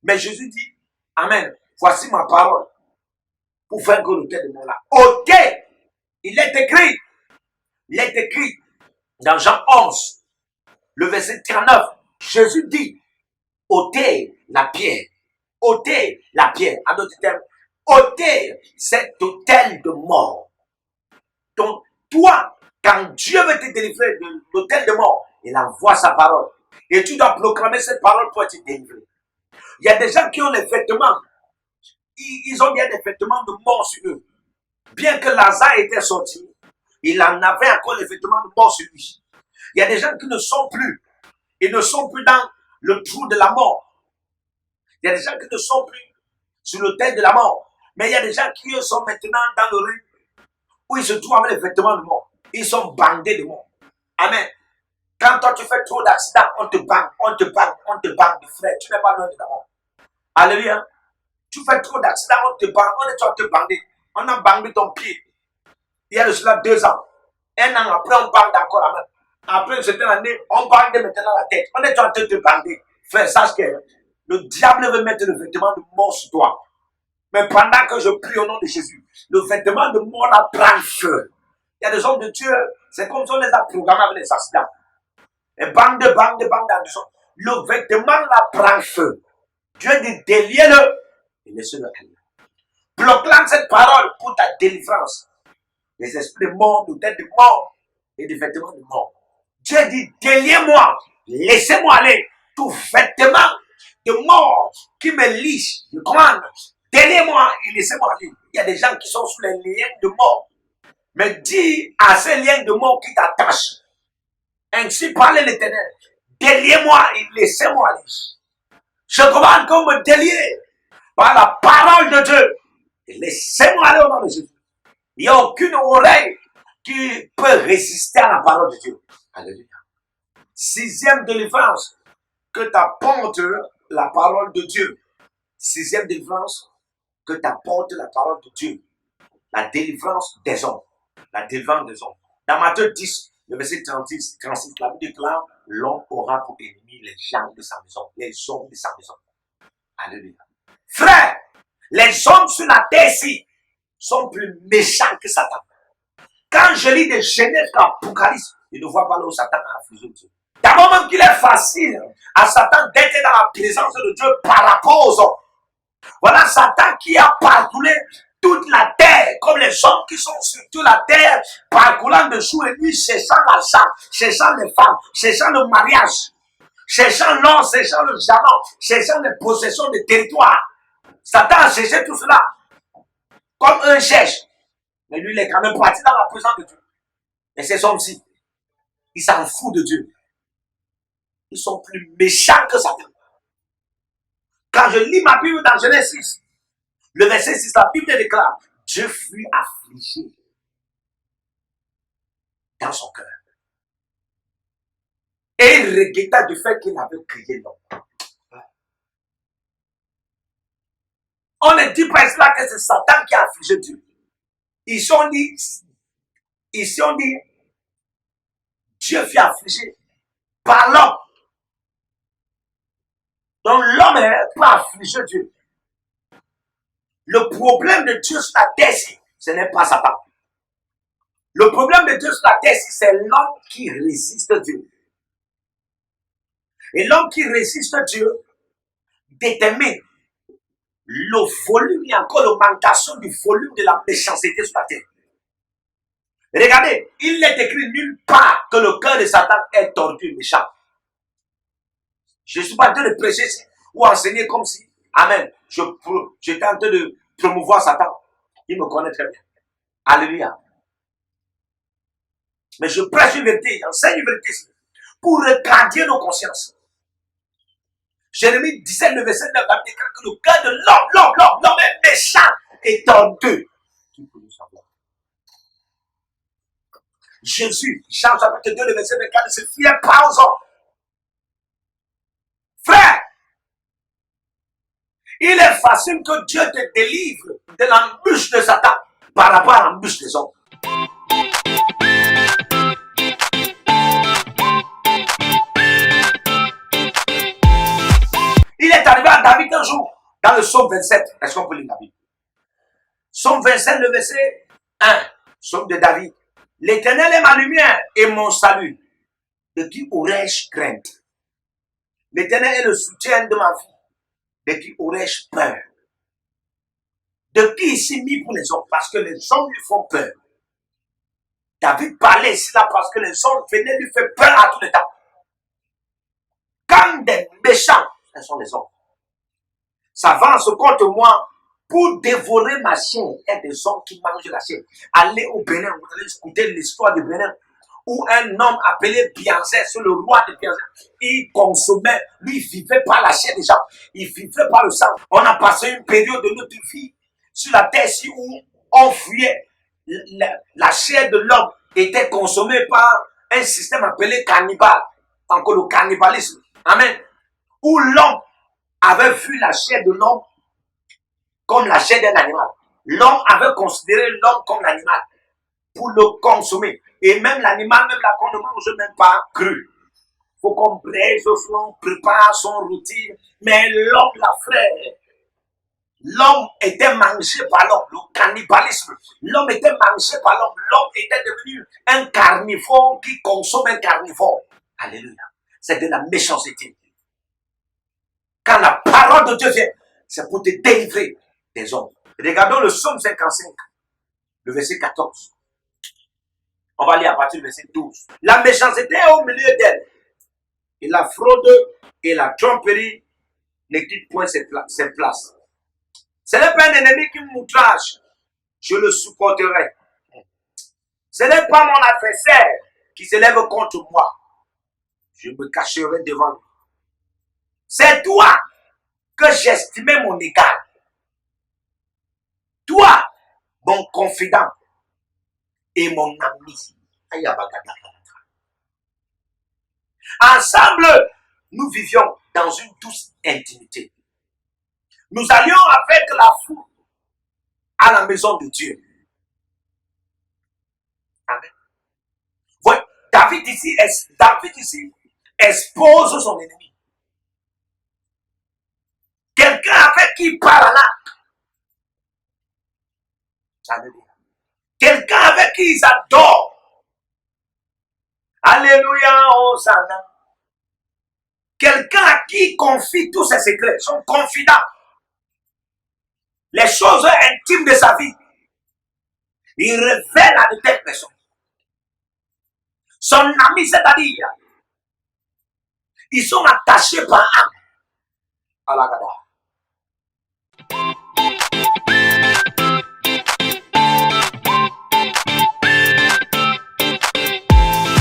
Mais Jésus dit, Amen, voici ma parole pour faire que l'autel de mort là. Ôtez, il est écrit dans Jean 11, le verset 39, Jésus dit, ôtez la pierre, ôtez la pierre, en d'autres termes, ôtez cet autel de mort. Donc, toi, quand Dieu veut te délivrer de l'autel de mort, il envoie sa parole. Et tu dois proclamer cette parole pour te délivrer. Il y a des gens qui ont les vêtements. Ils ont bien des vêtements de mort sur eux. Bien que Lazare était sorti, il en avait encore les vêtements de mort sur lui. Il y a des gens qui ne sont plus. Ils ne sont plus dans le trou de la mort. Il y a des gens qui ne sont plus sur l'autel de la mort. Mais il y a des gens qui sont maintenant dans le ring où ils se trouvent avec les vêtements de mort. Ils sont bandés de mort. Amen. Quand toi tu fais trop d'accidents, on te bande, on te bande, on te bande, frère. Tu n'es pas loin de la mort. Alléluia. Tu fais trop d'accidents, on te bande, on est en train de te bander. On a bandé ton pied. Il y a de cela 2 ans. 1 an après, on bande encore la main. Après une certaine année, on bande maintenant la tête. On est en train de te bander. Frère, sache que le diable veut mettre le vêtement de mort sur toi. Mais pendant que je prie au nom de Jésus, le vêtement de mort là prend feu. Il y a des hommes de Dieu, c'est comme si on les a programmés avec les accidents. Et bande, le vêtement là prend feu. Dieu dit déliez-le et laissez-le aller. Proclame cette parole pour ta délivrance. Les esprits de mort, de tête de mort et des vêtements de mort. Dieu dit déliez-moi, laissez-moi aller. Tout vêtement de mort qui me liche, je commande. Déliez-moi et laissez-moi aller. Il y a des gens qui sont sous les liens de mort. Mais dis à ces liens de mort qui t'attachent. Ainsi parle l'Éternel. Déliez-moi et laissez-moi aller. Je commande qu'on me délie par la parole de Dieu. Et laissez-moi aller au nom de Jésus. Il n'y a aucune oreille qui peut résister à la parole de Dieu. Alléluia. 6e délivrance, que t'apporte la parole de Dieu. 6e délivrance, que t'apporte la parole de Dieu. La délivrance des hommes. La délivrance des hommes. Dans Matthieu 10, le verset 36, la Bible déclare, l'homme aura pour ennemi les gens de sa maison, les hommes de sa maison. Alléluia. Frère, les hommes sur la terre-ci sont plus méchants que Satan. Quand je lis de Genèse à Apocalypse, je ne vois pas là où Satan a affligé Dieu. D'abord même qu'il est facile à Satan d'être dans la présence de Dieu par rapport aux hommes. Voilà Satan qui a parcouru toute la terre, comme les hommes qui sont sur toute la terre, parcourant de jour et nuit, cherchant l'argent, cherchant les femmes, cherchant le mariage, cherchant l'or, cherchant le diamant, cherchant les possessions des territoires. Satan a cherché tout cela, comme eux cherchent. Mais lui, il est quand même parti dans la présence de Dieu. Et ces hommes-ci, ils s'en foutent de Dieu. Ils sont plus méchants que Satan. Quand je lis ma Bible dans Genèse 6, le verset 6, la Bible déclare, Dieu fut affligé dans son cœur. Et il regretta du fait qu'il avait créé l'homme. On ne dit pas cela que c'est Satan qui a affligé Dieu. Ici on dit, Dieu fut affligé par l'homme. Donc l'homme n'est pas affligé Dieu. Le problème de Dieu sur la terre, ce n'est pas Satan. Le problème de Dieu sur la terre, c'est l'homme qui résiste Dieu. Et l'homme qui résiste Dieu détermine le volume et encore l'augmentation du volume de la méchanceté sur la terre. Regardez, il n'est écrit nulle part que le cœur de Satan est tordu et méchant. Je ne suis pas en train de prêcher ou enseigner comme si, amen, j'étais en train de promouvoir Satan. Il me connaît très bien. Alléluia. Mais je prêche une vérité, j'enseigne une vérité pour recadrer nos consciences. Jérémie 17, le verset 9, la Bible déclare que le cœur de l'homme est méchant et tordu. Qui peut le savoir? Jésus, Jean chapitre 2, le verset 24, ne se fiait pas aux hommes. Frère, il est facile que Dieu te délivre de l'embûche de Satan par rapport à l'embûche des hommes. Il est arrivé à David un jour, dans le psaume 27, est-ce qu'on peut lire la Bible? Psaume 27, le verset 1, psaume de David. L'Éternel est ma lumière et mon salut. De qui aurais-je crainte? L'Éternel est le soutien de ma vie. De qui aurais-je peur? De qui il s'est mis pour les hommes? Parce que les hommes lui font peur. David parlait ici là parce que les hommes venaient lui faire peur à tout le temps. Quand des méchants, ce sont les hommes, s'avancent contre moi pour dévorer ma chair. Il y a des hommes qui mangent la chair. Allez au Bénin, vous allez écouter l'histoire du Bénin, où un homme appelé Bianzé, c'est le roi de Bianzé, il consommait, lui, il vivait par la chair des gens, il vivait par le sang. On a passé une période de notre vie sur la terre ici où on fuyait. La chair de l'homme était consommée par un système appelé cannibale, encore le cannibalisme. Amen. Où l'homme avait vu la chair de l'homme comme la chair d'un animal. L'homme avait considéré l'homme comme l'animal pour le consommer. Et même l'animal, même là qu'on ne mange même pas cru. Il faut qu'on braise, on prépare son routine. Mais l'homme, la frère, l'homme était mangé par l'homme. Le cannibalisme. L'homme était mangé par l'homme. L'homme était devenu un carnivore qui consomme un carnivore. Alléluia. C'est de la méchanceté. Quand la parole de Dieu vient, c'est pour te délivrer des hommes. Regardons le psaume 55, le verset 14. On va lire à partir du verset 12. La méchanceté est au milieu d'elle. Et la fraude et la tromperie ne quittent point ses places. Ce n'est pas un ennemi qui m'outrage. Je le supporterai. Ce n'est pas mon adversaire qui s'élève contre moi. Je me cacherai devant lui. C'est toi que j'estimais mon égal. Toi, mon confident et mon ami. Ensemble, nous vivions dans une douce intimité. Nous allions avec la foule à la maison de Dieu. Amen. Ouais, David ici expose son ennemi. Quelqu'un avec qui il parle là. Alléluia. Quelqu'un avec qui ils adorent. Alléluia, Hosanna. Quelqu'un à qui il confie tous ses secrets, son confident. Les choses intimes de sa vie. Il révèle à de telles personnes. Son ami, c'est-à-dire, ils sont attachés par âme à la Gada.